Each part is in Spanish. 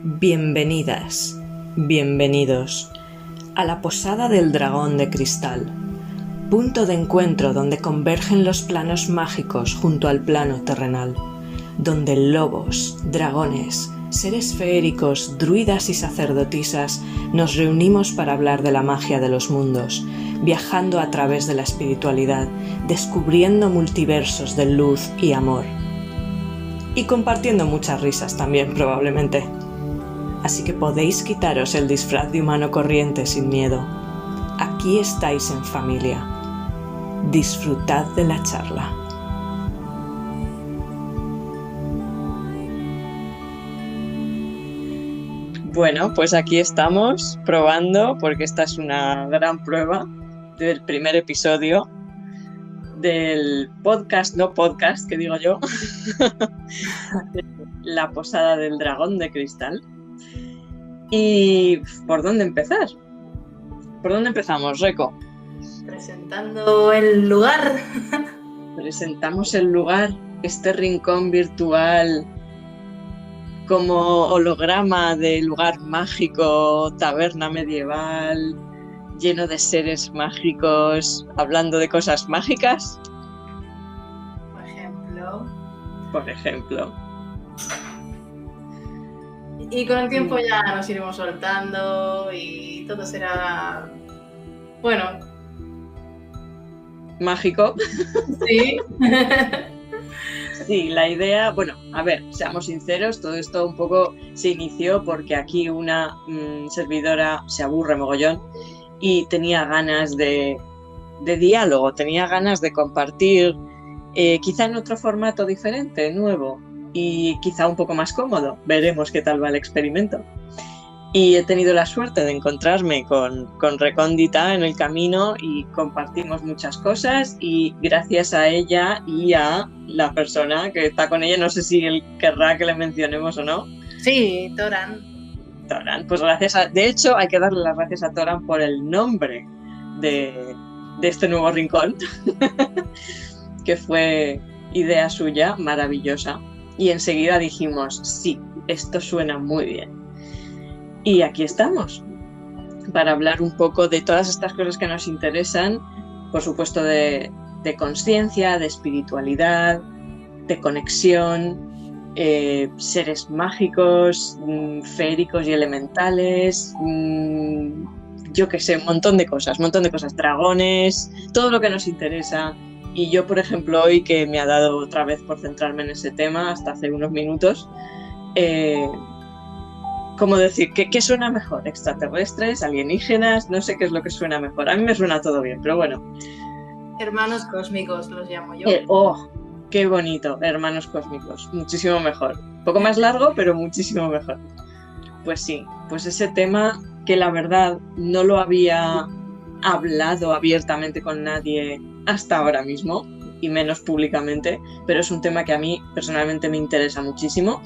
Bienvenidas, bienvenidos a la Posada del Dragón de Cristal, punto de encuentro donde convergen los planos mágicos junto al plano terrenal, donde lobos, dragones, seres feéricos, druidas y sacerdotisas nos reunimos para hablar de la magia de los mundos, viajando a través de la espiritualidad, descubriendo multiversos de luz y amor. Y compartiendo muchas risas también, probablemente. Así que podéis quitaros el disfraz de humano corriente sin miedo. Aquí estáis en familia. Disfrutad de la charla. Bueno, pues aquí estamos probando, porque esta es una gran prueba del primer episodio del podcast, no podcast, que digo yo, La Posada del Dragón de Cristal. ¿Y por dónde empezar? ¿Por dónde empezamos, Reco? Presentando el lugar. Presentamos el lugar, este rincón virtual como holograma de lugar mágico, taberna medieval, lleno de seres mágicos, hablando de cosas mágicas. Por ejemplo. Y con el tiempo ya nos iremos soltando y todo será, bueno, mágico. Sí. Sí, la idea, bueno, a ver, seamos sinceros, todo esto un poco se inició porque aquí una servidora se aburre mogollón y tenía ganas de diálogo, tenía ganas de compartir, quizá en otro formato diferente, nuevo y quizá un poco más cómodo. Veremos qué tal va el experimento. Y he tenido la suerte de encontrarme con Recóndita en el camino y compartimos muchas cosas, y gracias a ella y a la persona que está con ella, no sé si él querrá que le mencionemos o no. Sí, Toran, pues de hecho hay que darle las gracias a Toran por el nombre de este nuevo rincón, que fue idea suya, maravillosa, y enseguida dijimos, sí, esto suena muy bien. Y aquí estamos, para hablar un poco de todas estas cosas que nos interesan, por supuesto de conciencia, de espiritualidad, de conexión, seres mágicos, feéricos y elementales, yo qué sé, un montón de cosas, dragones, todo lo que nos interesa. Y yo, por ejemplo, hoy que me ha dado otra vez por centrarme en ese tema, hasta hace unos minutos, ¿cómo decir? ¿Qué suena mejor? ¿Extraterrestres? ¿Alienígenas? No sé qué es lo que suena mejor. A mí me suena todo bien, pero bueno. Hermanos cósmicos los llamo yo. ¡Oh! ¡Qué bonito! Hermanos cósmicos. Muchísimo mejor. Un poco más largo, pero muchísimo mejor. Pues sí, pues ese tema que la verdad no lo había hablado abiertamente con nadie hasta ahora mismo, y menos públicamente, pero es un tema que a mí personalmente me interesa muchísimo,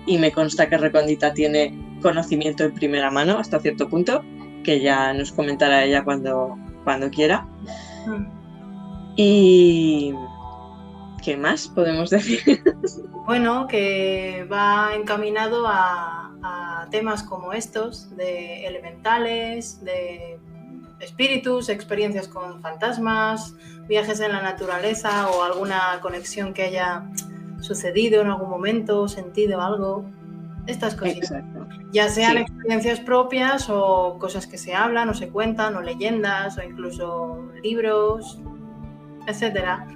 y me consta que Recóndita tiene conocimiento en primera mano hasta cierto punto, que ya nos comentará ella cuando quiera. ¿Y qué más podemos decir? Bueno, que va encaminado a temas como estos, de elementales, de espíritus, experiencias con fantasmas, viajes en la naturaleza o alguna conexión que haya sucedido en algún momento, sentido algo, estas cositas. Exacto. Ya sean Sí. Experiencias propias o cosas que se hablan o se cuentan o leyendas o incluso libros, etcétera.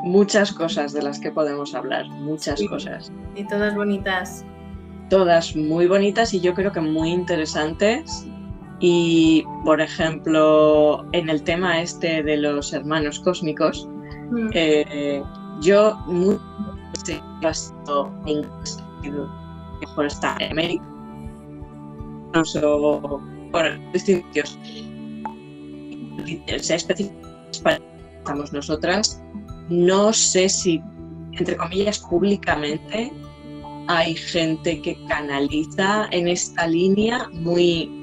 Muchas cosas de las que podemos hablar, muchas cosas. Y todas bonitas. Todas muy bonitas y yo creo que muy interesantes. Y, por ejemplo, en el tema este de los hermanos cósmicos, yo mucho por estar en América, incluso por distintos específicos para estamos nosotras. No sé si, entre comillas, públicamente hay gente que canaliza en esta línea muy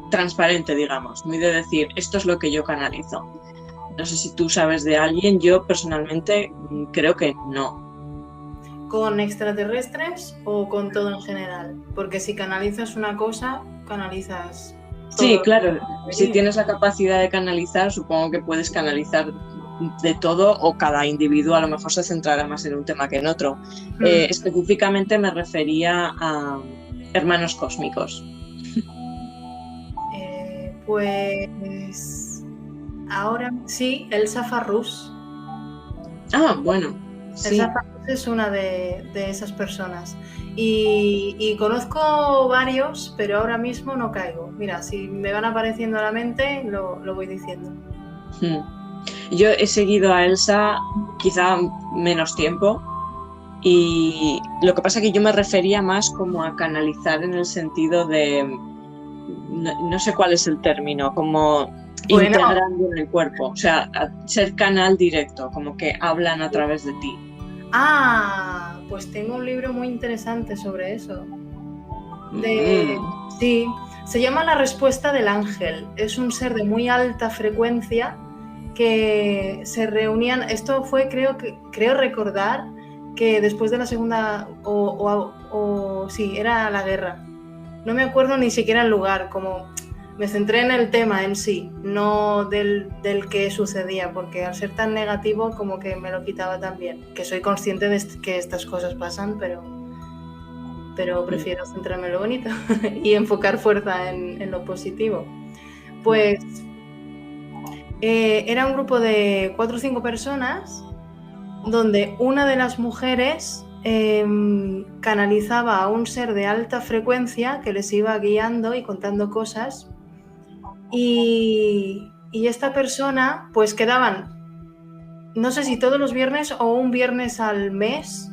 transparente, digamos, muy de decir, esto es lo que yo canalizo. No sé si tú sabes de alguien, yo personalmente creo que no. ¿Con extraterrestres o con todo en general? Porque si canalizas una cosa, canalizas todo. Sí, claro, si tienes la capacidad de canalizar, supongo que puedes canalizar de todo, o cada individuo a lo mejor se centrará más en un tema que en otro. Específicamente me refería a hermanos cósmicos. Pues ahora sí, Elsa Farrús. Ah, bueno. Sí. Elsa Farrús es una de esas personas. Y conozco varios, pero ahora mismo no caigo. Mira, si me van apareciendo a la mente, lo voy diciendo. Yo he seguido a Elsa quizá menos tiempo, y lo que pasa es que yo me refería más como a canalizar en el sentido de, no sé cuál es el término, como integrando en el cuerpo, o sea, ser canal directo, como que hablan a través de ti. Ah, pues tengo un libro muy interesante sobre eso. Sí, se llama La respuesta del ángel. Es un ser de muy alta frecuencia que se reunían. Esto fue, creo recordar, que después de la segunda sí, era la guerra. No me acuerdo ni siquiera el lugar, como me centré en el tema en sí, no del que sucedía, porque al ser tan negativo como que me lo quitaba también, que soy consciente de que estas cosas pasan, pero prefiero centrarme en lo bonito y enfocar fuerza en lo positivo. Pues era un grupo de 4 o 5 personas donde una de las mujeres canalizaba a un ser de alta frecuencia que les iba guiando y contando cosas, y esta persona pues quedaban, no sé si todos los viernes o un viernes al mes,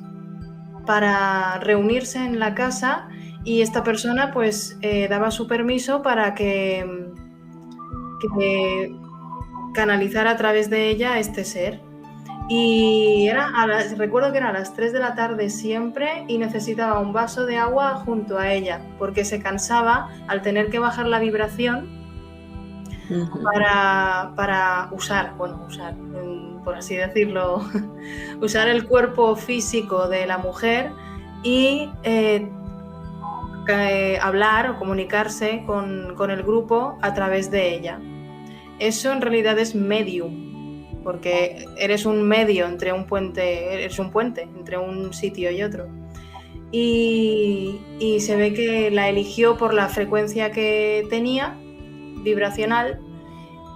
para reunirse en la casa, y esta persona pues daba su permiso para que canalizara a través de ella a este ser. Y recuerdo que era a las 3 de la tarde siempre, y necesitaba un vaso de agua junto a ella, porque se cansaba al tener que bajar la vibración para usar, por así decirlo, usar el cuerpo físico de la mujer y hablar o comunicarse con el grupo a través de ella. Eso en realidad es medium, porque eres un medio entre un puente, eres un puente entre un sitio y otro. Y se ve que la eligió por la frecuencia que tenía, vibracional,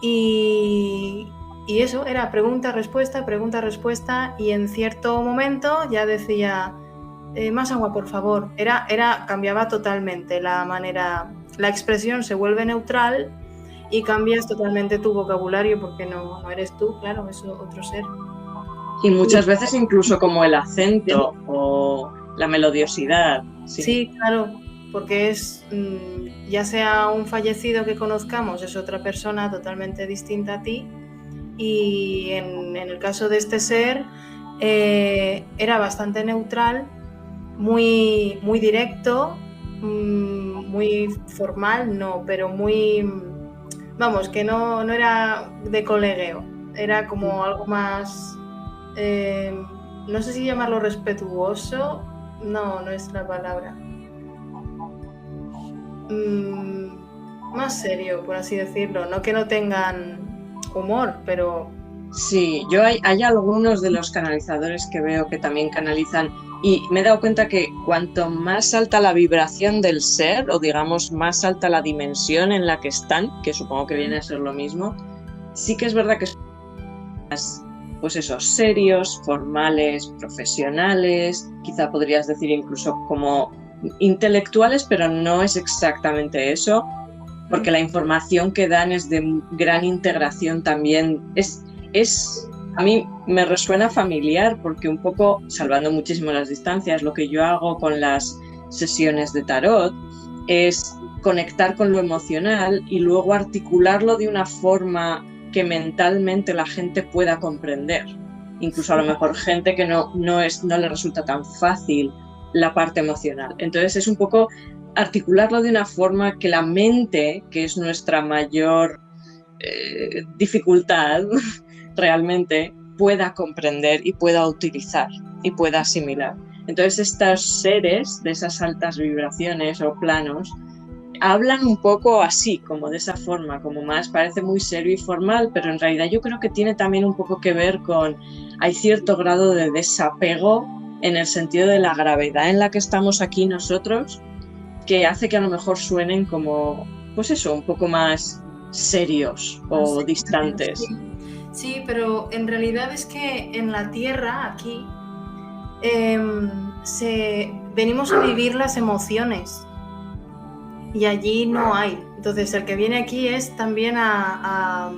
y eso era pregunta-respuesta, y en cierto momento ya decía, más agua, por favor. Cambiaba totalmente la manera, la expresión se vuelve neutral y cambias totalmente tu vocabulario, porque no eres tú, claro, es otro ser. Y muchas veces incluso como el acento o la melodiosidad. Sí, claro, porque es, ya sea un fallecido que conozcamos, es otra persona totalmente distinta a ti, y en el caso de este ser era bastante neutral, muy, muy directo, muy formal, no, pero muy, vamos, que no era de colegueo, era como algo más, no sé si llamarlo respetuoso, no es la palabra, más serio, por así decirlo, no que no tengan humor, pero... Sí, yo hay algunos de los canalizadores que veo que también canalizan, y me he dado cuenta que cuanto más alta la vibración del ser, o digamos más alta la dimensión en la que están, que supongo que viene a ser lo mismo, sí que es verdad que son más, pues eso, serios, formales, profesionales, quizá podrías decir incluso como intelectuales, pero no es exactamente eso, porque la información que dan es de gran integración también. A mí me resuena familiar, porque un poco, salvando muchísimo las distancias, lo que yo hago con las sesiones de tarot es conectar con lo emocional y luego articularlo de una forma que mentalmente la gente pueda comprender. Incluso a lo mejor gente que no le resulta tan fácil la parte emocional. Entonces es un poco articularlo de una forma que la mente, que es nuestra mayor dificultad, realmente pueda comprender y pueda utilizar y pueda asimilar. Entonces estos seres de esas altas vibraciones o planos hablan un poco así, como de esa forma, como más parece muy serio y formal, pero en realidad yo creo que tiene también un poco que ver con, hay cierto grado de desapego en el sentido de la gravedad en la que estamos aquí nosotros, que hace que a lo mejor suenen como, pues eso, un poco más serios o distantes. Sí. Sí, pero en realidad es que en la Tierra, aquí, venimos a vivir las emociones y allí no hay. Entonces el que viene aquí es también a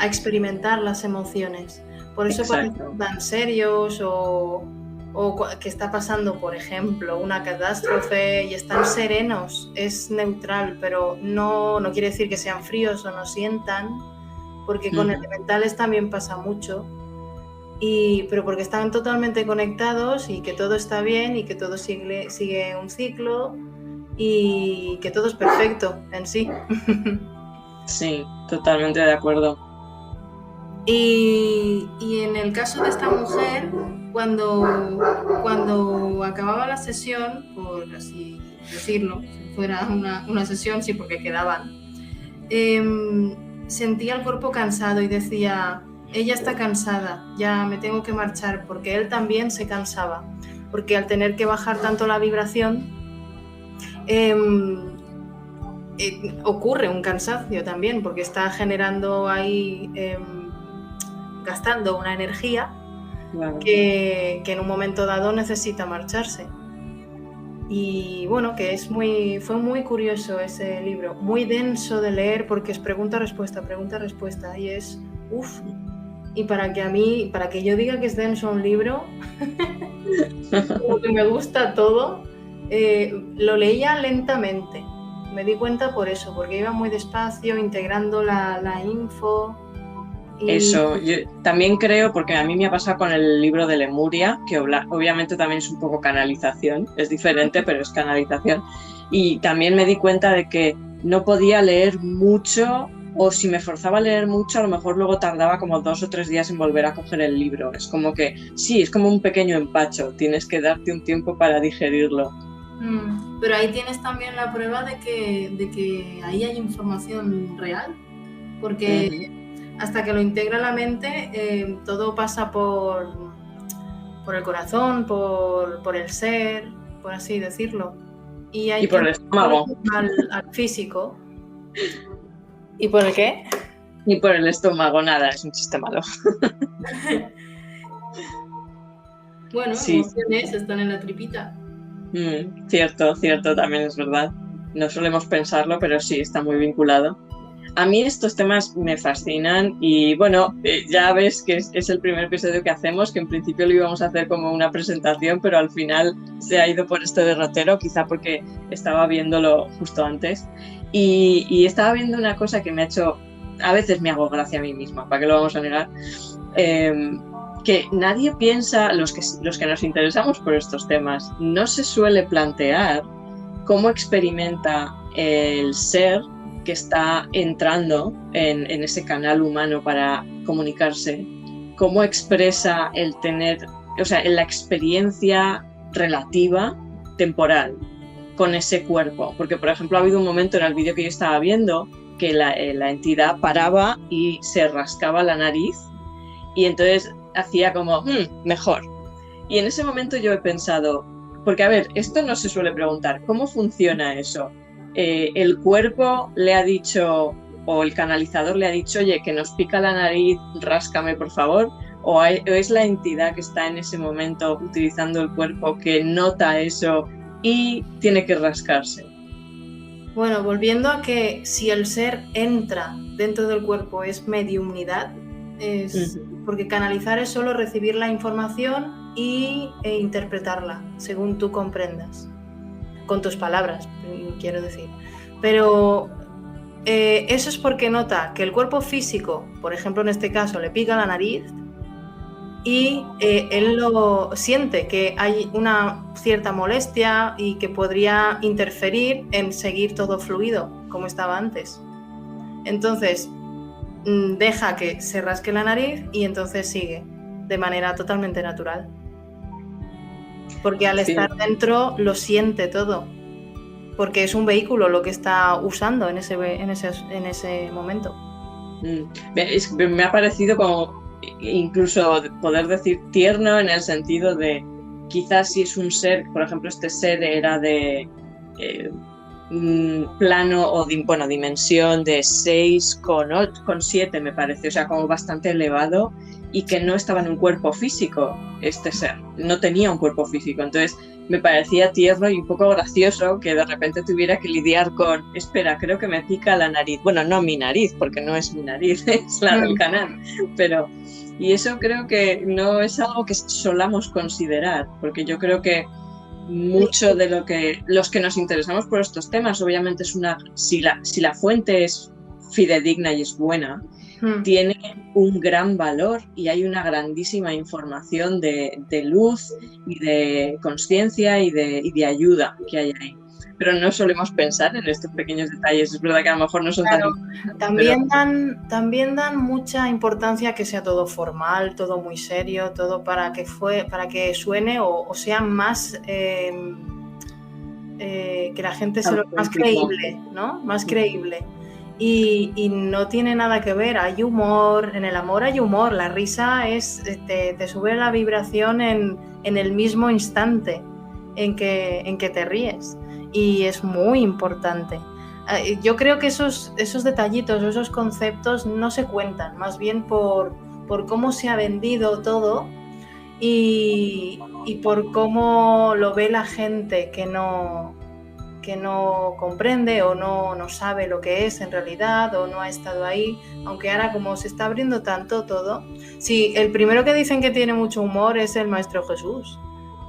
experimentar las emociones. Por eso parecen tan serios o que está pasando, por ejemplo, una catástrofe y están serenos. Es neutral, pero no quiere decir que sean fríos o no sientan, porque con elementales también pasa mucho. Pero porque están totalmente conectados y que todo está bien y que todo sigue un ciclo y que todo es perfecto en sí. Sí, totalmente de acuerdo. Y en el caso de esta mujer, cuando acababa la sesión, por así decirlo, si fuera una sesión, sí, porque quedaban, sentía el cuerpo cansado y decía, ella está cansada, ya me tengo que marchar, porque él también se cansaba, porque al tener que bajar tanto la vibración, ocurre un cansancio también, porque está generando ahí, gastando una energía, claro, que en un momento dado necesita marcharse. Y bueno, que fue muy curioso ese libro, muy denso de leer porque es pregunta-respuesta, y es uff. Y para que yo diga que es denso un libro, como que me gusta todo, lo leía lentamente. Me di cuenta por eso, porque iba muy despacio, integrando la info. Eso, yo también creo, porque a mí me ha pasado con el libro de Lemuria, que obviamente también es un poco canalización, es diferente, pero es canalización. Y también me di cuenta de que no podía leer mucho, o si me forzaba a leer mucho, a lo mejor luego tardaba como 2 o 3 días en volver a coger el libro. Es como que, sí, es como un pequeño empacho, tienes que darte un tiempo para digerirlo. Pero ahí tienes también la prueba de que ahí hay información real, porque hasta que lo integra la mente, todo pasa por el corazón, por el ser, por así decirlo. Y por el estómago. Al físico. ¿Y por el qué? Y por el estómago, nada, es un chiste malo. Bueno, sí. Emociones están en la tripita. Cierto, también es verdad. No solemos pensarlo, pero sí, está muy vinculado. A mí estos temas me fascinan y bueno, ya ves que es el primer episodio que hacemos, que en principio lo íbamos a hacer como una presentación, pero al final se ha ido por este derrotero, quizá porque estaba viéndolo justo antes. Y estaba viendo una cosa que me ha hecho, a veces me hago gracia a mí misma, ¿para qué lo vamos a negar? Que nadie piensa, los que nos interesamos por estos temas, no se suele plantear cómo experimenta el ser que está entrando en ese canal humano para comunicarse, cómo expresa el tener, o sea, la experiencia relativa, temporal, con ese cuerpo. Porque, por ejemplo, ha habido un momento en el vídeo que yo estaba viendo que la entidad paraba y se rascaba la nariz y entonces hacía como, mejor. Y en ese momento yo he pensado, porque a ver, esto no se suele preguntar, ¿cómo funciona eso? El cuerpo le ha dicho, o el canalizador le ha dicho, oye, que nos pica la nariz, ráscame por favor, o es la entidad que está en ese momento utilizando el cuerpo que nota eso y tiene que rascarse. Bueno, volviendo a que si el ser entra dentro del cuerpo es mediumnidad, porque canalizar es solo recibir la información e interpretarla según tú comprendas. Con tus palabras, quiero decir. Pero eso es porque nota que el cuerpo físico, por ejemplo en este caso, le pica la nariz y él lo siente que hay una cierta molestia y que podría interferir en seguir todo fluido como estaba antes. Entonces deja que se rasque la nariz y entonces sigue de manera totalmente natural. porque al Sí. estar dentro lo siente todo, porque es un vehículo lo que está usando en ese momento. Me ha parecido como incluso poder decir tierno en el sentido de quizás si es un ser, por ejemplo, este ser era de plano o dimensión de 6,7 me parece, o sea, como bastante elevado y que no estaba en un cuerpo físico este ser, no tenía un cuerpo físico, entonces me parecía tierno y un poco gracioso que de repente tuviera que lidiar con, espera, creo que me pica la nariz, bueno, no mi nariz, porque no es mi nariz, es la del canal, pero y eso creo que no es algo que solamos considerar, porque yo creo que mucho de lo que los que nos interesamos por estos temas, obviamente es si la fuente es fidedigna y es buena, tiene un gran valor y hay una grandísima información de luz y de conciencia y de ayuda que hay ahí. Pero no solemos pensar en estos pequeños detalles. Es verdad que a lo mejor no son Claro, tan importantes. también dan mucha importancia a que sea todo formal, todo muy serio, todo para que suene o sea más que la gente se lo más creíble, ¿no? Más creíble. Y no tiene nada que ver, hay humor, en el amor hay humor, la risa te sube la vibración en el mismo instante en que te ríes, y es muy importante. Yo creo que esos detallitos, esos conceptos no se cuentan, más bien por cómo se ha vendido todo y por cómo lo ve la gente que no comprende o no sabe lo que es en realidad o no ha estado ahí, aunque ahora como se está abriendo tanto todo. Sí, el primero que dicen que tiene mucho humor es el Maestro Jesús,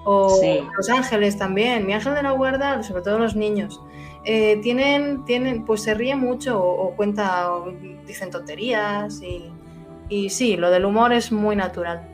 o sí, los ángeles también, mi ángel de la guarda, sobre todo los niños. Tienen, pues se ríen mucho o dicen tonterías y sí, lo del humor es muy natural.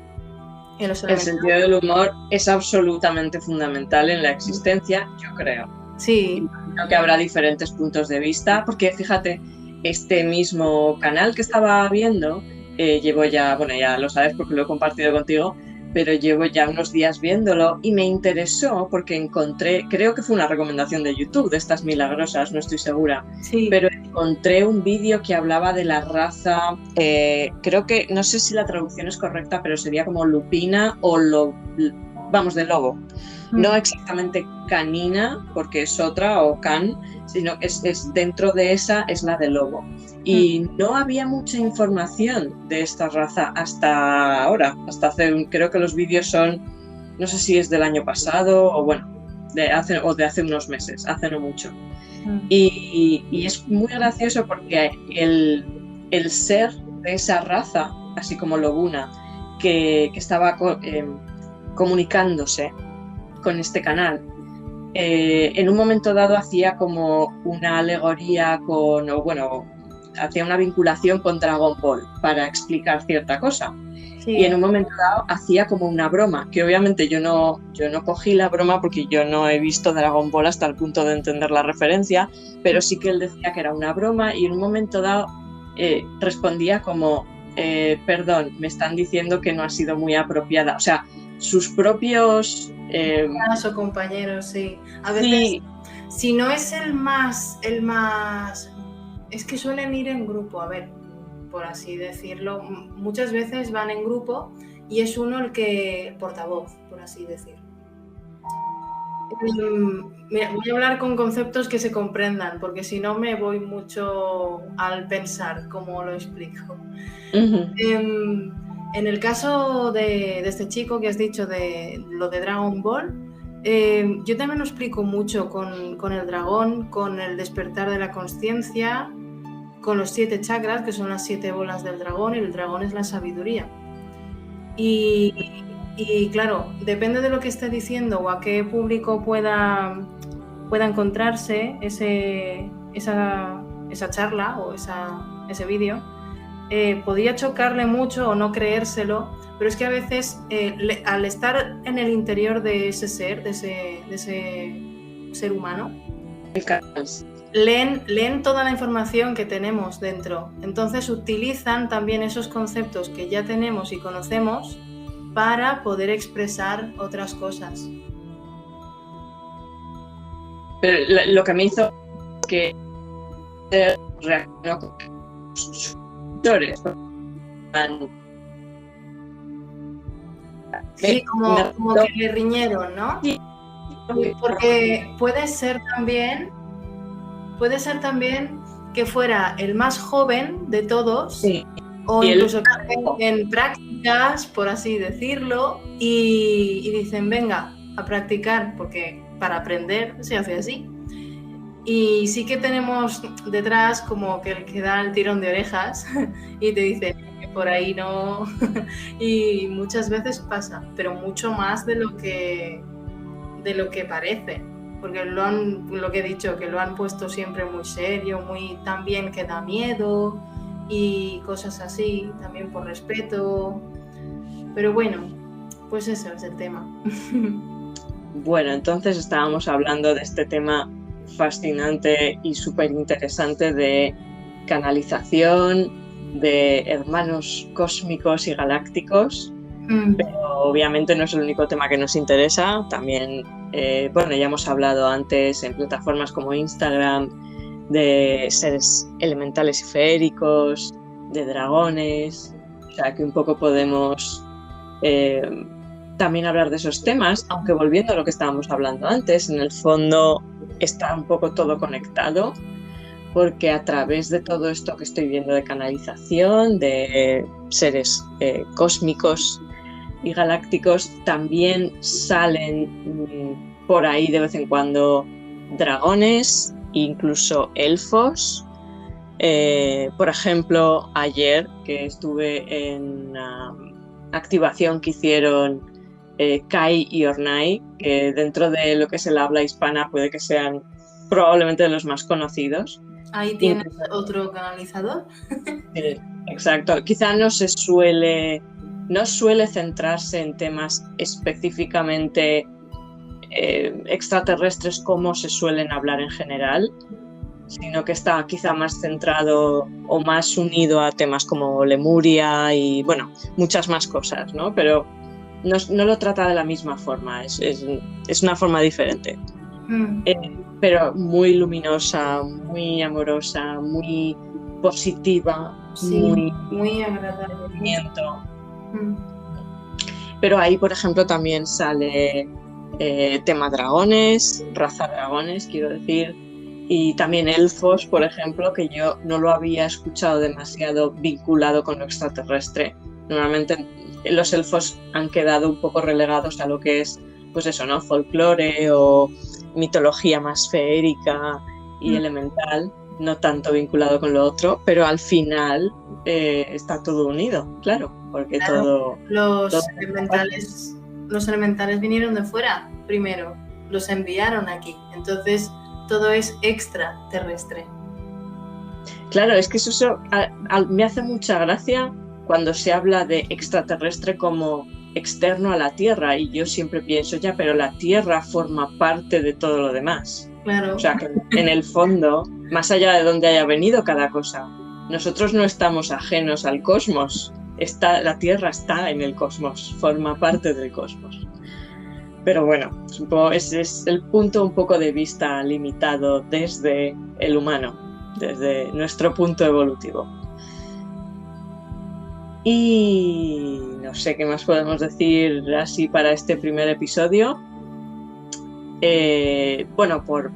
El sentido del humor es absolutamente fundamental en la existencia, yo creo. Sí. Creo que habrá diferentes puntos de vista, porque fíjate, este mismo canal que estaba viendo, llevo ya, bueno, ya lo sabes porque lo he compartido contigo, pero llevo ya unos días viéndolo y me interesó porque encontré, creo que fue una recomendación de YouTube, de estas milagrosas, no estoy segura, sí, pero encontré un vídeo que hablaba de la raza, creo que, no sé si la traducción es correcta, pero sería como lupina o de lobo. No exactamente canina, porque es otra, o can, sino es dentro de esa es la de lobo. Y no había mucha información de esta raza hasta ahora, creo que los vídeos son, no sé si es del año pasado o bueno, de hace unos meses, hace no mucho. Y es muy gracioso porque el ser de esa raza, así como Lobuna, que estaba comunicándose con este canal, en un momento dado hacía como una alegoría hacía una vinculación con Dragon Ball para explicar cierta cosa. Sí. Y en un momento dado hacía como una broma, que obviamente yo no cogí la broma porque yo no he visto Dragon Ball hasta el punto de entender la referencia, pero sí que él decía que era una broma y en un momento dado respondía como perdón, me están diciendo que no ha sido muy apropiada. O sea, sus propios o compañeros, sí. A veces, sí. Si no es el más, es que suelen ir en grupo, a ver, por así decirlo. Muchas veces van en grupo y es uno el portavoz, por así decirlo. Mira, voy a hablar con conceptos que se comprendan, porque si no me voy mucho al pensar cómo lo explico. Uh-huh. En el caso de este chico que has dicho de lo de Dragon Ball, yo también lo explico mucho con el dragón, con el despertar de la consciencia, con los 7 chakras, que son las 7 bolas del dragón, y el dragón es la sabiduría. Y claro, depende de lo que esté diciendo o a qué público pueda encontrarse esa charla o ese vídeo, podría chocarle mucho o no creérselo, pero es que a veces al estar en el interior de ese ser, de ese ser humano, leen toda la información que tenemos dentro. Entonces utilizan también esos conceptos que ya tenemos y conocemos para poder expresar otras cosas. Pero lo que me hizo es que reaccionó con sus suscriptores. Sí, como que le riñeron, ¿no? Sí. Porque puede ser también que fuera el más joven de todos, Sí. o incluso en prácticas, por así decirlo, y dicen, venga, a practicar, porque para aprender se hace así. Y sí que tenemos detrás como que el que da el tirón de orejas y te dice que por ahí no. Y muchas veces pasa, pero mucho más de lo que parece, porque lo que he dicho, que lo han puesto siempre muy serio, muy también que da miedo y cosas así, también por respeto. Pero bueno, pues eso es el tema. Bueno, entonces estábamos hablando de este tema fascinante y súper interesante de canalización, de hermanos cósmicos y galácticos, pero obviamente no es el único tema que nos interesa. También, bueno, ya hemos hablado antes en plataformas como Instagram de seres elementales y feéricos, de dragones, o sea que un poco podemos también hablar de esos temas, aunque volviendo a lo que estábamos hablando antes, en el fondo está un poco todo conectado, porque a través de todo esto que estoy viendo de canalización, de seres cósmicos y galácticos, también salen por ahí de vez en cuando dragones, incluso elfos. Por ejemplo, ayer que estuve en una activación que hicieron Kai y Ornai, que dentro de lo que es el habla hispana puede que sean probablemente de los más conocidos. Ahí tienes otro canalizador. Sí, exacto. Quizá no suele centrarse en temas específicamente extraterrestres como se suelen hablar en general, sino que está quizá más centrado o más unido a temas como Lemuria y, bueno, muchas más cosas, ¿no? Pero no lo trata de la misma forma, es una forma diferente. Pero muy luminosa, muy amorosa, muy positiva, sí, muy agradable. Pero ahí, por ejemplo, también sale tema dragones, raza dragones, quiero decir, y también elfos, por ejemplo, que yo no lo había escuchado demasiado vinculado con lo extraterrestre. Normalmente los elfos han quedado un poco relegados a lo que es, pues eso, ¿no? Folclore o mitología más feérica y elemental, no tanto vinculado con lo otro, pero al final está todo unido, claro, porque claro, los elementales vinieron de fuera primero, los enviaron aquí, entonces todo es extraterrestre. Claro, es que eso me hace mucha gracia cuando se habla de extraterrestre como externo a la Tierra, y yo siempre pienso, ya, pero la Tierra forma parte de todo lo demás. Claro. O sea, que en el fondo, más allá de donde haya venido cada cosa, nosotros no estamos ajenos al cosmos. La Tierra está en el cosmos, forma parte del cosmos. Pero bueno, es el punto un poco de vista limitado desde el humano, desde nuestro punto evolutivo. Y no sé qué más podemos decir así para este primer episodio. Bueno, por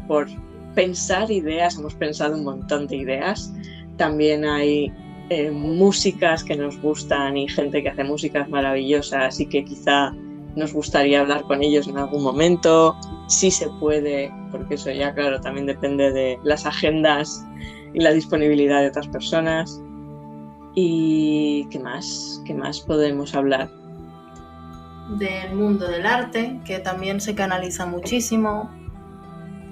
pensar ideas, hemos pensado un montón de ideas. También hay músicas que nos gustan y gente que hace músicas maravillosas y que quizá nos gustaría hablar con ellos en algún momento, si se puede, porque eso ya, claro, también depende de las agendas y la disponibilidad de otras personas. ¿Y qué más podemos hablar? Del mundo del arte, que también se canaliza muchísimo.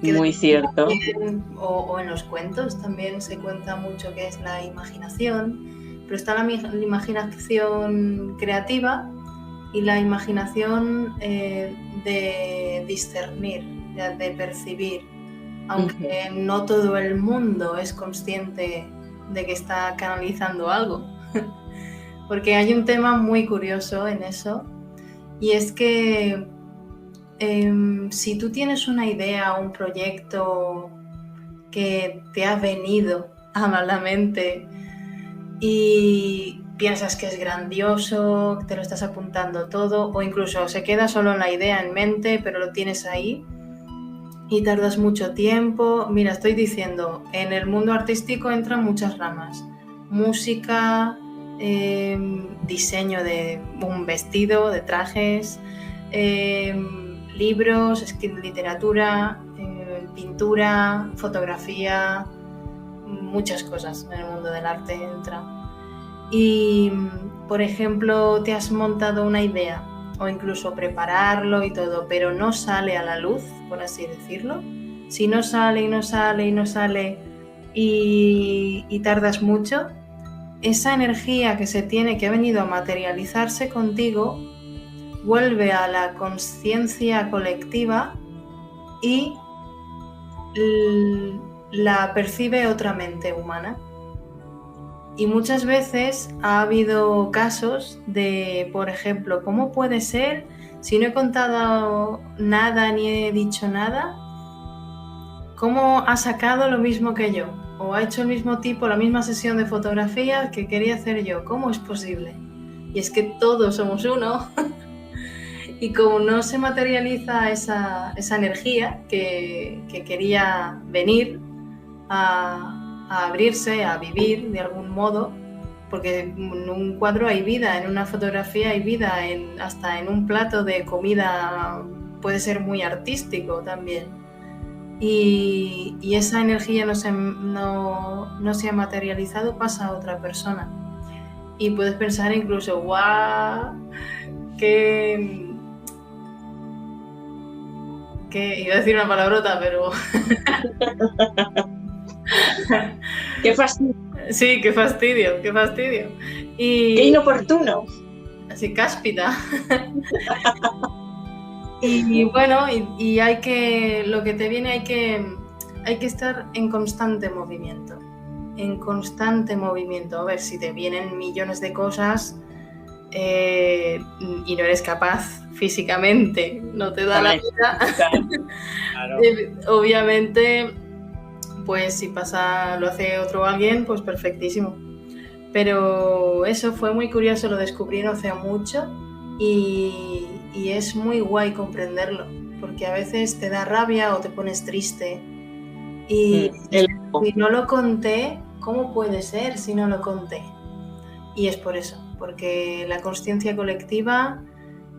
Muy cierto. También, o en los cuentos también se cuenta mucho que es la imaginación, pero está la imaginación creativa y la imaginación de discernir, de percibir, aunque no todo el mundo es consciente de que está canalizando algo. Porque hay un tema muy curioso en eso, y es que si tú tienes una idea o un proyecto que te ha venido a la mente y piensas que es grandioso, te lo estás apuntando todo, o incluso se queda solo la idea en mente, pero lo tienes ahí y tardas mucho tiempo. Mira, estoy diciendo, en el mundo artístico entran muchas ramas. Música, diseño de un vestido, de trajes, libros, literatura, pintura, fotografía, muchas cosas en el mundo del arte entran. Y, por ejemplo, te has montado una idea o incluso prepararlo y todo, pero no sale a la luz, por así decirlo. Si no sale y no sale y no sale y tardas mucho, esa energía que se tiene, que ha venido a materializarse contigo, vuelve a la conciencia colectiva y la percibe otra mente humana. Y muchas veces ha habido casos de, por ejemplo, ¿cómo puede ser si no he contado nada ni he dicho nada? ¿Cómo ha sacado lo mismo que yo? ¿O ha hecho el mismo tipo, la misma sesión de fotografía que quería hacer yo? ¿Cómo es posible? Y es que todos somos uno. Y como no se materializa esa energía que quería venir a abrirse, a vivir de algún modo, porque en un cuadro hay vida, en una fotografía hay vida, hasta en un plato de comida puede ser muy artístico también. Y esa energía no se ha materializado, pasa a otra persona. Y puedes pensar incluso, ¡guau! Que iba a decir una palabrota, pero... ¡Qué fastidio! Sí, qué fastidio. ¡Qué inoportuno! Así, cáspita. Y bueno, y lo que te viene, hay que estar en constante movimiento. A ver, si te vienen millones de cosas y no eres capaz físicamente, no te da la vida. Claro. Obviamente, pues si lo hace otro alguien, pues perfectísimo. Pero eso fue muy curioso, lo descubrí no hace mucho y es muy guay comprenderlo, porque a veces te da rabia o te pones triste y si no lo conté, ¿cómo puede ser si no lo conté? Y es por eso, porque la consciencia colectiva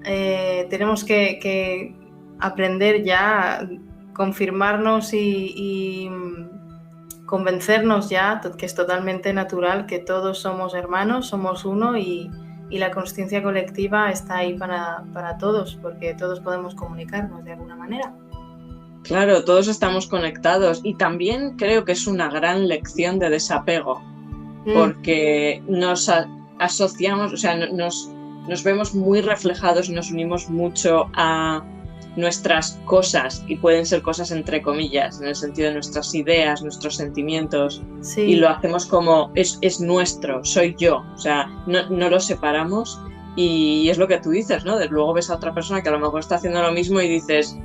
tenemos que aprender ya, confirmarnos y convencernos ya que es totalmente natural, que todos somos hermanos, somos uno y la consciencia colectiva está ahí para todos, porque todos podemos comunicarnos de alguna manera. Claro, todos estamos conectados y también creo que es una gran lección de desapego, porque nos asociamos, o sea, nos vemos muy reflejados y nos unimos mucho a nuestras cosas, y pueden ser cosas entre comillas, en el sentido de nuestras ideas, nuestros sentimientos, sí. Y lo hacemos como es nuestro, soy yo, o sea, no lo separamos, y es lo que tú dices, ¿no? Luego ves a otra persona que a lo mejor está haciendo lo mismo y dices,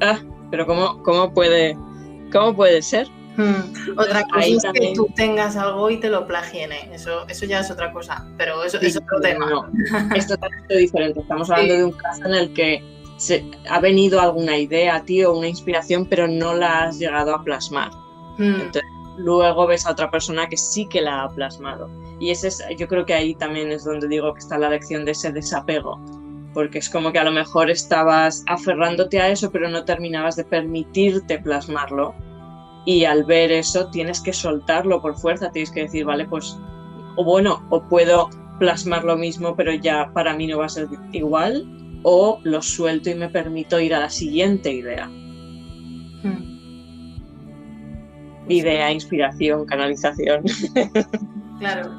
pero ¿cómo puede ser? Otra cosa es también... que tú tengas algo y te lo plagien, eso ya es otra cosa, pero eso es otro tema. No, es totalmente diferente, estamos hablando de un caso en el que ha venido alguna idea a ti o una inspiración, pero no la has llegado a plasmar. Entonces, luego ves a otra persona que sí que la ha plasmado. Y yo creo que ahí también es donde digo que está la lección de ese desapego. Porque es como que a lo mejor estabas aferrándote a eso, pero no terminabas de permitirte plasmarlo. Y al ver eso, tienes que soltarlo por fuerza. Tienes que decir, vale, pues, o puedo plasmar lo mismo, pero ya para mí no va a ser igual. O lo suelto y me permito ir a la siguiente idea. Idea, inspiración, canalización. Claro.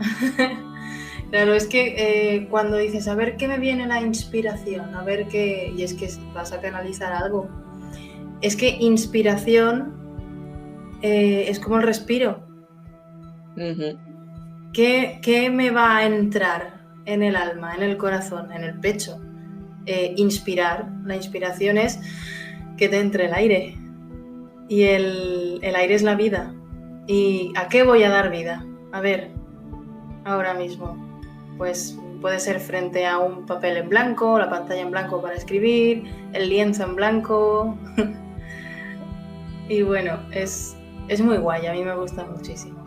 Claro, es que cuando dices, a ver qué me viene la inspiración, a ver qué... Y es que vas a canalizar algo. Es que inspiración es como el respiro. Uh-huh. ¿Qué me va a entrar en el alma, en el corazón, en el pecho? Inspirar. La inspiración es que te entre el aire. Y el aire es la vida. ¿Y a qué voy a dar vida? A ver, ahora mismo. Pues puede ser frente a un papel en blanco, la pantalla en blanco para escribir, el lienzo en blanco. Y bueno, es muy guay, a mí me gusta muchísimo.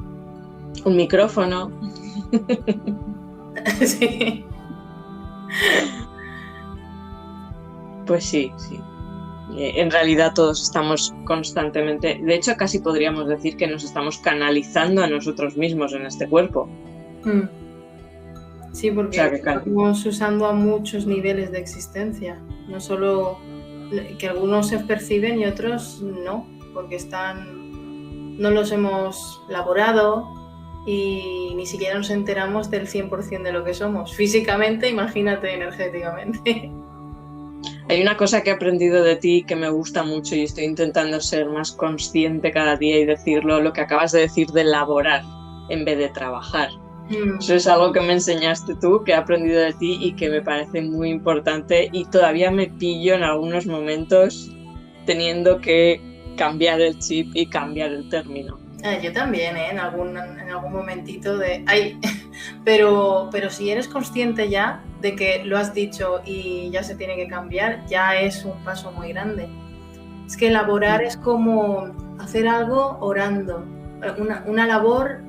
Un micrófono. Sí. Pues sí. En realidad todos estamos constantemente, de hecho casi podríamos decir que nos estamos canalizando a nosotros mismos en este cuerpo. Sí, porque estamos usando a muchos niveles de existencia, no solo que algunos se perciben y otros no, porque no los hemos laborado y ni siquiera nos enteramos del 100% de lo que somos. Físicamente, imagínate energéticamente. Hay una cosa que he aprendido de ti que me gusta mucho y estoy intentando ser más consciente cada día y decirlo, lo que acabas de decir de laborar en vez de trabajar. Eso es algo que me enseñaste tú, que he aprendido de ti y que me parece muy importante y todavía me pillo en algunos momentos teniendo que cambiar el chip y cambiar el término. Yo también, en algún momentito de... Ay, pero si eres consciente ya de que lo has dicho y ya se tiene que cambiar, ya es un paso muy grande. Es que elaborar es como hacer algo orando. Una labor,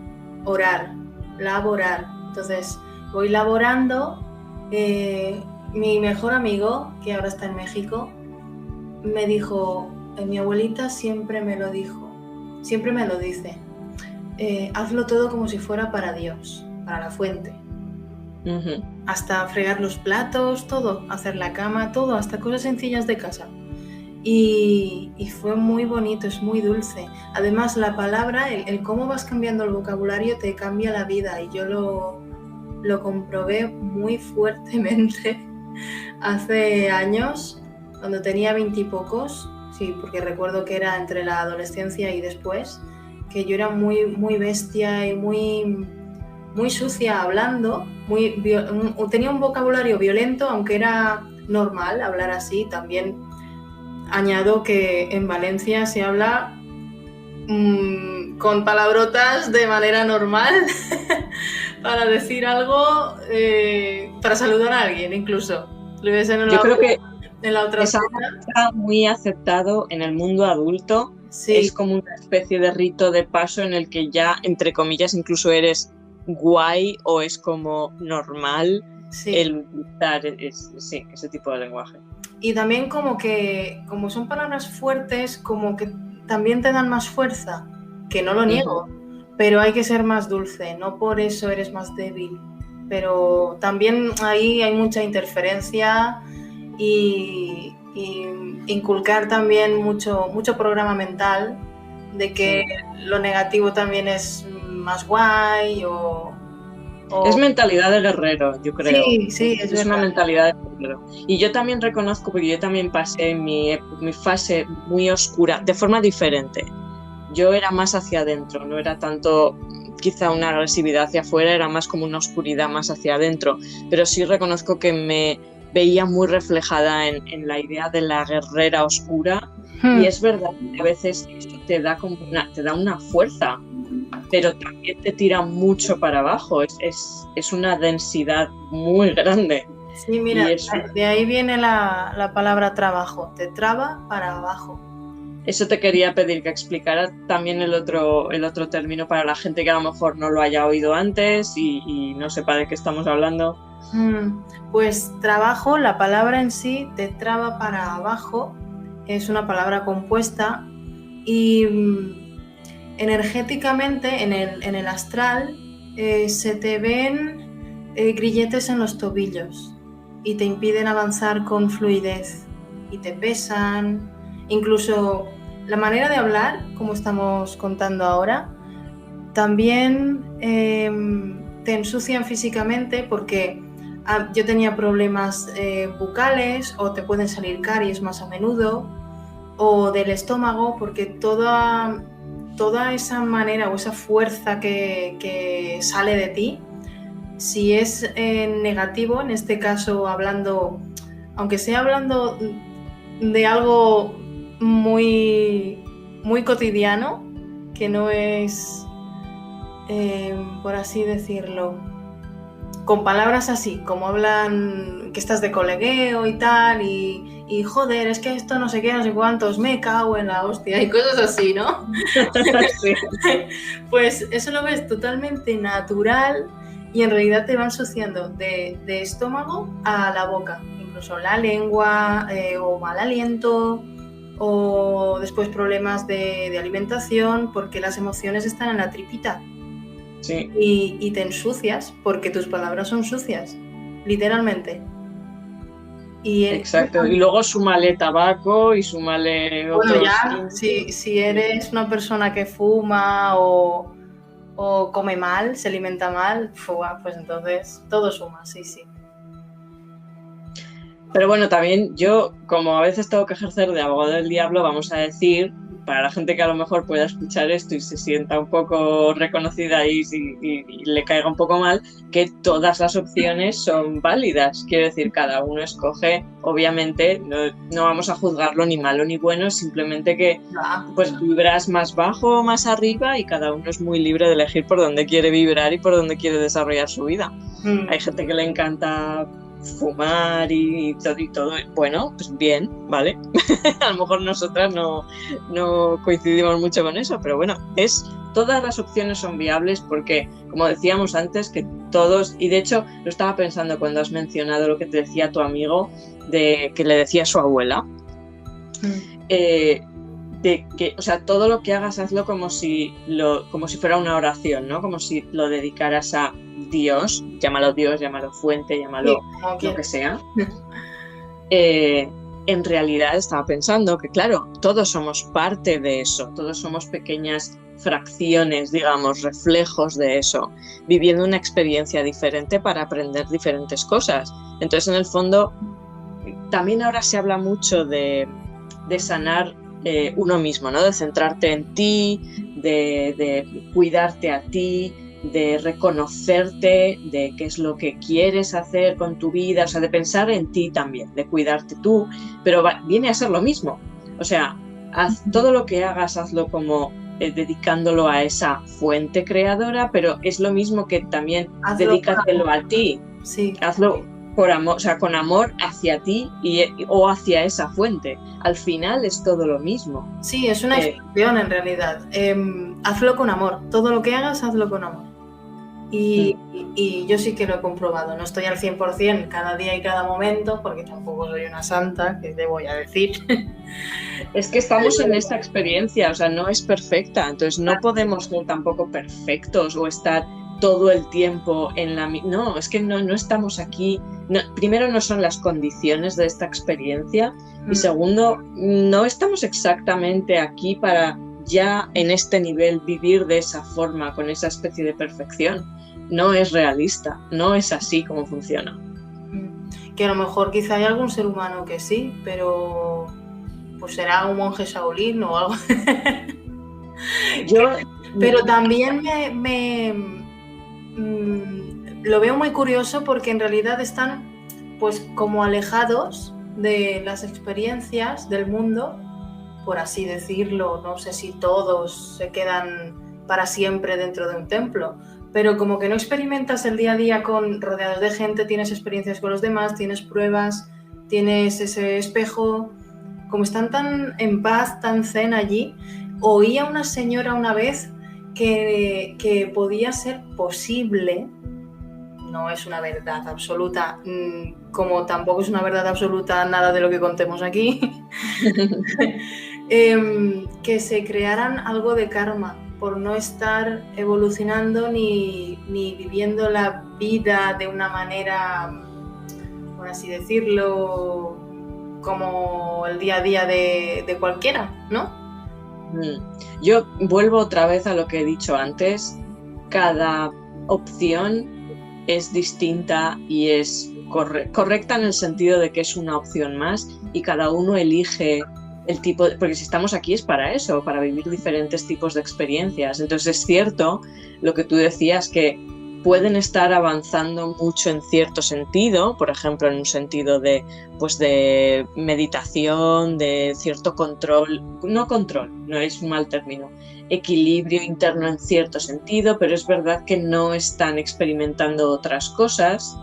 orar, laborar. Entonces, voy laborando. Mi mejor amigo, que ahora está en México, me dijo, mi abuelita siempre me lo dijo, siempre me lo dice, hazlo todo como si fuera para Dios, para la fuente. Uh-huh. Hasta fregar los platos, todo, hacer la cama, todo, hasta cosas sencillas de casa. Y fue muy bonito, es muy dulce. Además, la palabra, el cómo vas cambiando el vocabulario te cambia la vida, y yo lo comprobé muy fuertemente hace años, cuando tenía 20 y pocos, sí, porque recuerdo que era entre la adolescencia y después, que yo era muy, muy bestia y muy, muy sucia hablando, tenía un vocabulario violento, aunque era normal hablar así. También añado que en Valencia se habla con palabrotas de manera normal para decir algo, para saludar a alguien incluso. Yo creo que en la otra está muy aceptado en el mundo adulto. Sí. Es como una especie de rito de paso en el que ya, entre comillas, incluso eres guay o es como normal, sí, el usar ese tipo de lenguaje. Y también como son palabras fuertes, como que también te dan más fuerza, que no lo niego, pero hay que ser más dulce, no por eso eres más débil. Pero también ahí hay mucha interferencia y inculcar también mucho programa mental de que lo negativo también es más guay o... Es mentalidad de guerrero, yo creo. Sí, es una mentalidad de guerrero. Y yo también reconozco, porque yo también pasé mi fase muy oscura, de forma diferente. Yo era más hacia adentro, no era tanto quizá una agresividad hacia afuera, era más como una oscuridad más hacia adentro. Pero sí reconozco que me veía muy reflejada en la idea de la guerrera oscura. Y es verdad que a veces esto te da una fuerza, pero también te tira mucho para abajo, es una densidad muy grande. Sí, mira, de ahí viene la palabra trabajo, te traba para abajo. Eso te quería pedir que explicara también el otro término para la gente que a lo mejor no lo haya oído antes y no sepa de qué estamos hablando. Pues trabajo, la palabra en sí, te traba para abajo, es una palabra compuesta y... energéticamente en el astral se te ven grilletes en los tobillos y te impiden avanzar con fluidez y te pesan. Incluso la manera de hablar, como estamos contando ahora, también te ensucian físicamente, porque yo tenía problemas bucales, o te pueden salir caries más a menudo, o del estómago, porque toda esa manera o esa fuerza que sale de ti, si es negativo, en este caso hablando, aunque sea hablando de algo muy, muy cotidiano, que no es, por así decirlo, con palabras así, como hablan, que estás de colegueo y tal, y joder, es que esto no sé qué, no sé cuántos, me cago en la hostia, y cosas así, ¿no? Sí. Pues eso lo ves totalmente natural y en realidad te va ensuciando de estómago a la boca, incluso la lengua, o mal aliento, o después problemas de alimentación, porque las emociones están en la tripita. Sí. Y te ensucias porque tus palabras son sucias, literalmente. Exacto, y luego súmale tabaco y súmale bueno, otros... ya, si eres una persona que fuma o come mal, se alimenta mal, pues entonces todo suma, sí. Pero bueno, también yo, como a veces tengo que ejercer de abogado del diablo, vamos a decir, para la gente que a lo mejor pueda escuchar esto y se sienta un poco reconocida y le caiga un poco mal, que todas las opciones son válidas. Quiero decir, cada uno escoge, obviamente, no vamos a juzgarlo ni malo ni bueno, simplemente que pues vibras más bajo o más arriba y cada uno es muy libre de elegir por dónde quiere vibrar y por dónde quiere desarrollar su vida. Hay gente que le encanta fumar y todo, bueno, pues bien, ¿vale? A lo mejor nosotras no coincidimos mucho con eso, pero bueno, todas las opciones son viables porque, como decíamos antes, que todos, y de hecho lo estaba pensando cuando has mencionado lo que te decía tu amigo, de que le decía a su abuela, de que, o sea, todo lo que hagas hazlo como si fuera una oración, ¿no? Como si lo dedicaras a Dios, llámalo fuente, llámalo lo que sea. En realidad estaba pensando que, claro, todos somos parte de eso, todos somos pequeñas fracciones, digamos, reflejos de eso, viviendo una experiencia diferente para aprender diferentes cosas. Entonces, en el fondo, también ahora se habla mucho de sanar uno mismo, ¿no? De centrarte en ti, de cuidarte a ti, de reconocerte, de qué es lo que quieres hacer con tu vida, o sea, de pensar en ti también, de cuidarte tú, pero viene a ser lo mismo. O sea, haz todo lo que hagas, hazlo como dedicándolo a esa fuente creadora, pero es lo mismo que también dedícatelo a ti. Sí. Hazlo por amor, o sea, con amor hacia ti o hacia esa fuente. Al final es todo lo mismo. Sí, es una expresión en realidad. Hazlo con amor. Todo lo que hagas, hazlo con amor. Y yo sí que lo he comprobado. No estoy al 100% cada día y cada momento, porque tampoco soy una santa, que te voy a decir. Es que estamos en esta experiencia, o sea, no es perfecta. Entonces no podemos ser tampoco perfectos o estar todo el tiempo en la... No, es que no estamos aquí. No, primero, no son las condiciones de esta experiencia y segundo, no estamos exactamente aquí para ya en este nivel vivir de esa forma, con esa especie de perfección. No es realista, no es así como funciona. Que a lo mejor quizá hay algún ser humano que sí, pero pues será un monje Shaolin o algo. Pero también lo veo muy curioso porque en realidad están pues como alejados de las experiencias del mundo, por así decirlo. No sé si todos se quedan para siempre dentro de un templo, pero como que no experimentas el día a día rodeados de gente, tienes experiencias con los demás, tienes pruebas, tienes ese espejo, como están tan en paz, tan zen allí. Oí a una señora una vez que podía ser posible, no es una verdad absoluta, como tampoco es una verdad absoluta nada de lo que contemos aquí, que se crearan algo de karma por no estar evolucionando ni viviendo la vida de una manera, por así decirlo, como el día a día de cualquiera, ¿no? Yo vuelvo otra vez a lo que he dicho antes. Cada opción es distinta y es correcta en el sentido de que es una opción más y cada uno elige el tipo porque si estamos aquí es para eso, para vivir diferentes tipos de experiencias. Entonces es cierto lo que tú decías, que pueden estar avanzando mucho en cierto sentido, por ejemplo, en un sentido de meditación, de cierto control, no es un mal término, equilibrio interno en cierto sentido, pero es verdad que no están experimentando otras cosas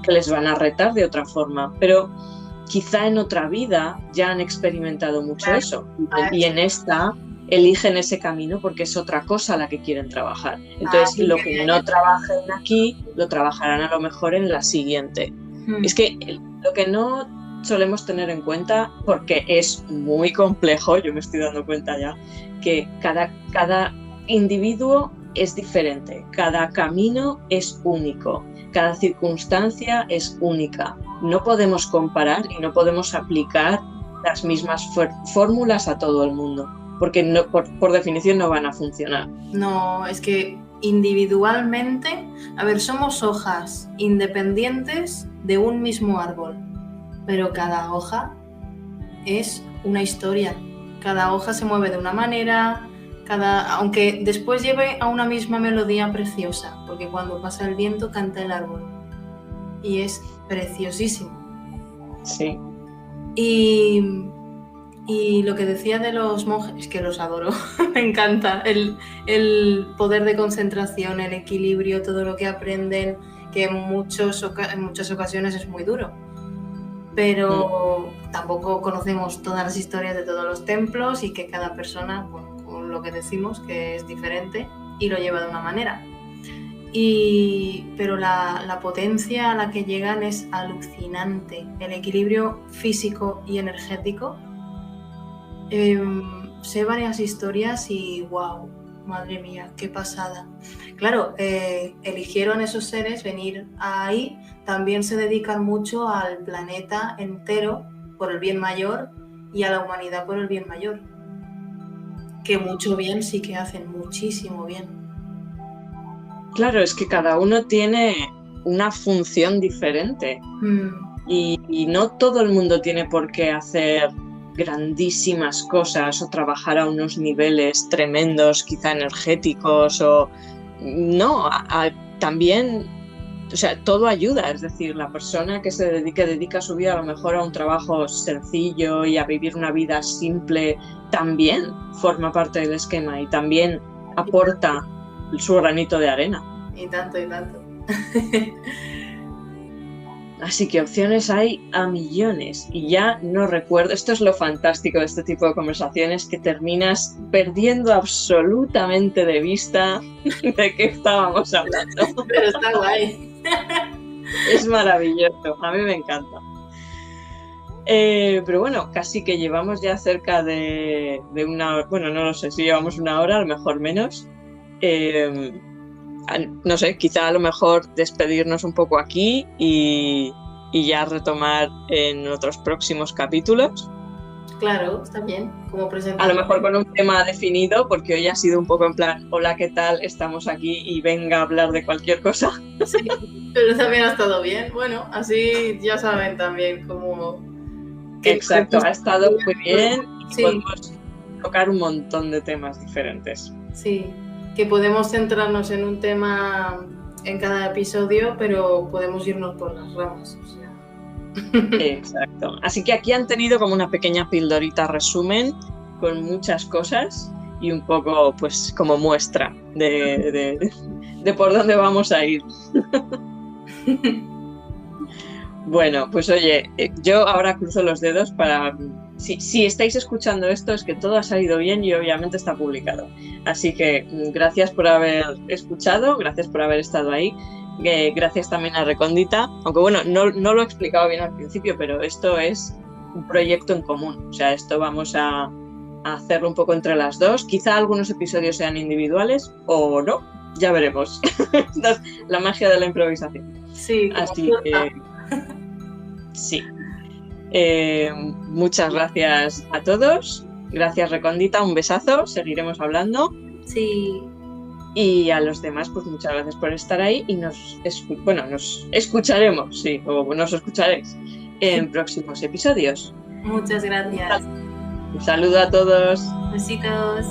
que les van a retar de otra forma, pero quizá en otra vida ya han experimentado mucho eso y en esta eligen ese camino porque es otra cosa a la que quieren trabajar. Entonces, lo que no trabajen aquí, lo trabajarán a lo mejor en la siguiente. Es que lo que no solemos tener en cuenta, porque es muy complejo, yo me estoy dando cuenta ya, que cada individuo es diferente, cada camino es único, cada circunstancia es única. No podemos comparar y no podemos aplicar las mismas fórmulas a todo el mundo, porque no, por definición no van a funcionar. No, es que individualmente, somos hojas independientes de un mismo árbol, pero cada hoja es una historia, cada hoja se mueve de una manera, aunque después lleve a una misma melodía preciosa, porque cuando pasa el viento canta el árbol y es preciosísimo. Sí. Y lo que decía de los monjes, es que los adoro, me encanta el poder de concentración, el equilibrio, todo lo que aprenden, que en muchas ocasiones es muy duro. Pero tampoco conocemos todas las historias de todos los templos y que cada persona, con lo que decimos, que es diferente y lo lleva de una manera. Pero la potencia a la que llegan es alucinante, el equilibrio físico y energético. Sé varias historias y wow, madre mía, qué pasada. Claro, eligieron esos seres venir ahí, también se dedican mucho al planeta entero por el bien mayor y a la humanidad por el bien mayor. Que mucho bien sí que hacen, muchísimo bien. Claro, es que cada uno tiene una función diferente y no todo el mundo tiene por qué hacer grandísimas cosas o trabajar a unos niveles tremendos, quizá energéticos o no, también, o sea, todo ayuda, es decir, la persona que dedica su vida a lo mejor a un trabajo sencillo y a vivir una vida simple también forma parte del esquema y también aporta su granito de arena. Y tanto. Así que opciones hay a millones y ya no recuerdo, esto es lo fantástico de este tipo de conversaciones, que terminas perdiendo absolutamente de vista de qué estábamos hablando. Pero está guay. Es maravilloso, a mí me encanta. Pero bueno, casi que llevamos ya cerca de una hora, bueno, no lo sé si llevamos una hora, a lo mejor menos. No sé, quizá a lo mejor despedirnos un poco aquí y ya retomar en otros próximos capítulos. Claro, está bien, como presentación. A lo mejor con un tema definido, porque hoy ha sido un poco en plan, hola, ¿qué tal? Estamos aquí y venga a hablar de cualquier cosa. Sí, pero también ha estado bien. Bueno, así ya saben también cómo... Exacto, ha estado muy bien y sí. podemos tocar un montón de temas diferentes. Sí, que podemos centrarnos en un tema en cada episodio, pero podemos irnos por las ramas. O sea. Exacto. Así que aquí han tenido como una pequeña pildorita resumen con muchas cosas y un poco pues como muestra de por dónde vamos a ir. Bueno, pues oye, yo ahora cruzo los dedos para... Si estáis escuchando esto es que todo ha salido bien y obviamente está publicado. Así que gracias por haber escuchado, gracias por haber estado ahí. Gracias también a Recóndita, aunque bueno, no lo he explicado bien al principio, pero esto es un proyecto en común. O sea, esto vamos a hacerlo un poco entre las dos. Quizá algunos episodios sean individuales o no, ya veremos. La magia de la improvisación. Sí, así que sí. Muchas gracias a todos. Gracias, Recóndita, un besazo. Seguiremos hablando. Sí. Y a los demás, pues muchas gracias por estar ahí y nos escucharemos, sí, o nos escucharéis en próximos episodios. Muchas gracias. Un saludo a todos. Besitos.